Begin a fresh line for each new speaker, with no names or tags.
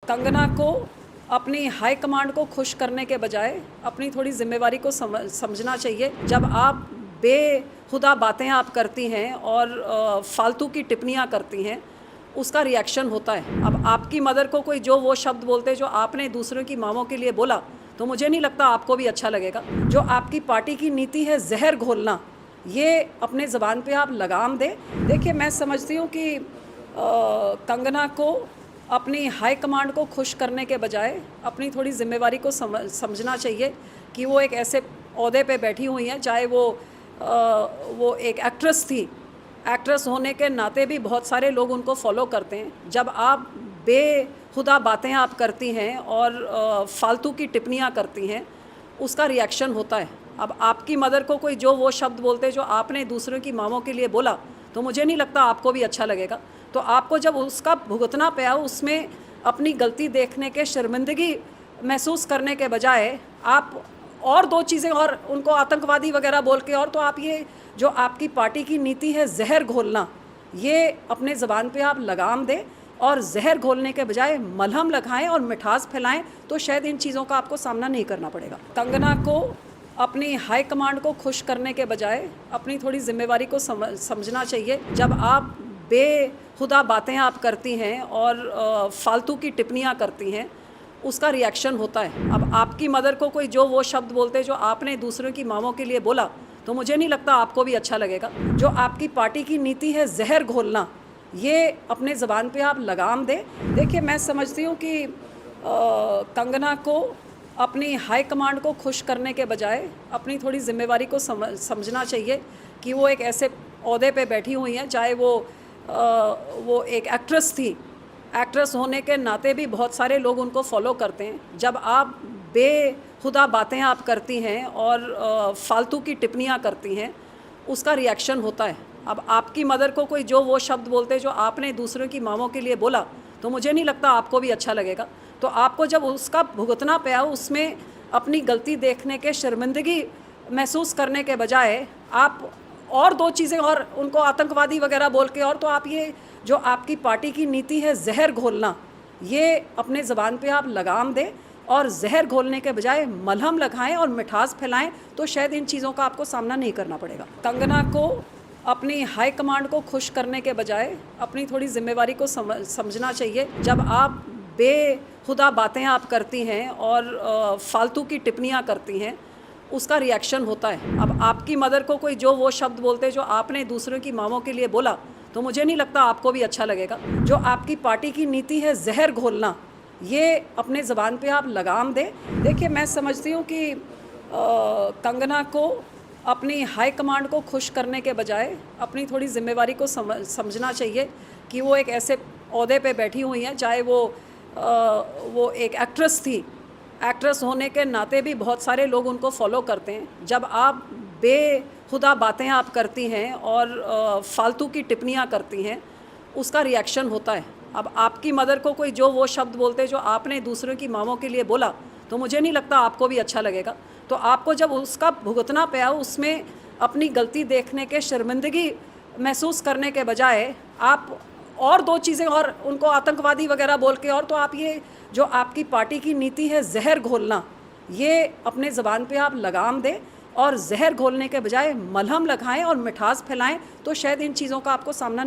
कंगना को अपनी high command को खुश करने के बजाय अपनी थोड़ी जिम्मेवारी को समझना चाहिए। जब आप बेहुदा बातें आप करती हैं और फालतू की टिप्पणियां करती हैं, उसका रिएक्शन होता है। अब आपकी मदर को कोई जो वो शब्द बोलते जो आपने दूसरों की माँओं के लिए बोला, तो मुझे नहीं लगता आपको भी अच्छा लगेगा। जो आपकी पार्टी की नीति है जहर घोलना, ये अपने ज़बान पे आप लगाम दें। देखिए, मैं समझती हूँ कि कंगना को अपनी हाई कमांड को खुश करने के बजाय अपनी थोड़ी जिम्मेवारी को समझना चाहिए कि वो एक ऐसे ओहदे पे बैठी हुई हैं, चाहे वो एक एक्ट्रेस थी। एक्ट्रेस होने के नाते भी बहुत सारे लोग उनको फॉलो करते हैं। जब आप बेहुदा बातें आप करती हैं और फालतू की टिप्पणियां करती हैं, उसका रिएक्शन होता है। अब आपकी मदर को कोई जो वो शब्द बोलते जो आपने दूसरों की माँओं के लिए बोला, तो मुझे नहीं लगता आपको भी अच्छा लगेगा। तो आपको जब उसका भुगतना पाया, उसमें अपनी गलती देखने के शर्मिंदगी महसूस करने के बजाय आप और दो चीज़ें और उनको आतंकवादी वगैरह बोल के, और तो आप ये जो आपकी पार्टी की नीति है जहर घोलना, ये अपने ज़बान पे आप लगाम दें और जहर घोलने के बजाय मलहम लगाएं और मिठास फैलाएं, तो शायद इन चीज़ों का आपको सामना नहीं करना पड़ेगा। कंगना को अपनी हाई कमांड को खुश करने के बजाय अपनी थोड़ी जिम्मेवारी को समझना चाहिए। जब आप बेहुदा बातें आप करती हैं और फालतू की टिप्पणियां करती हैं, उसका रिएक्शन होता है। अब आपकी मदर को कोई जो वो शब्द बोलते जो आपने दूसरों की माँओं के लिए बोला, तो मुझे नहीं लगता आपको भी अच्छा लगेगा। जो आपकी पार्टी की नीति है जहर घोलना, ये अपने ज़बान पे आप लगाम दें। देखिए, मैं समझती हूँ कि कंगना को अपनी हाई कमांड को खुश करने के बजाय अपनी थोड़ी जिम्मेवारी को समझना चाहिए कि वो एक ऐसे ओहदे पे बैठी हुई हैं, चाहे वो एक एक्ट्रेस थी। एक्ट्रेस होने के नाते भी बहुत सारे लोग उनको फॉलो करते हैं। जब आप बेहुदा बातें आप करती हैं और फालतू की टिप्पणियां करती हैं, उसका रिएक्शन होता है। अब आपकी मदर को कोई जो वो शब्द बोलते जो आपने दूसरों की माँओं के लिए बोला, तो मुझे नहीं लगता आपको भी अच्छा लगेगा। तो आपको जब उसका भुगतना पाया, उसमें अपनी गलती देखने के शर्मिंदगी महसूस करने के बजाय आप और दो चीज़ें और उनको आतंकवादी वगैरह बोल के, और तो आप ये जो आपकी पार्टी की नीति है जहर घोलना, ये अपने ज़बान पे आप लगाम दें और जहर घोलने के बजाय मलहम लगाएं और मिठास फैलाएं, तो शायद इन चीज़ों का आपको सामना नहीं करना पड़ेगा। कंगना को अपनी हाई कमांड को खुश करने के बजाय अपनी थोड़ी जिम्मेवारी को समझना चाहिए। जब आप बेहुदा बातें आप करती हैं और फालतू की टिप्पणियां करती हैं, उसका रिएक्शन होता है। अब आपकी मदर को कोई जो वो शब्द बोलते जो आपने दूसरों की माँओं के लिए बोला, तो मुझे नहीं लगता आपको भी अच्छा लगेगा। जो आपकी पार्टी की नीति है जहर घोलना, ये अपने ज़बान पे आप लगाम दें। देखिए, मैं समझती हूँ कि कंगना को अपनी हाई कमांड को खुश करने के बजाय अपनी थोड़ी जिम्मेवारी को समझना चाहिए कि वो एक ऐसे ओहदे पे बैठी हुई हैं, चाहे वो एक एक्ट्रेस थी। एक्ट्रेस होने के नाते भी बहुत सारे लोग उनको फॉलो करते हैं। जब आप बेहुदा बातें आप करती हैं और फालतू की टिप्पणियां करती हैं, उसका रिएक्शन होता है। अब आपकी मदर को कोई जो वो शब्द बोलते जो आपने दूसरों की माँओं के लिए बोला, तो मुझे नहीं लगता आपको भी अच्छा लगेगा। तो आपको जब उसका भुगतना पाया, उसमें अपनी गलती देखने के शर्मिंदगी महसूस करने के बजाय आप और दो चीज़ें और उनको आतंकवादी वगैरह बोल के, और तो आप ये जो आपकी पार्टी की नीति है जहर घोलना, ये अपने ज़बान पे आप लगाम दें और जहर घोलने के बजाय मलहम लगाएं और मिठास फैलाएं, तो शायद इन चीज़ों का आपको सामना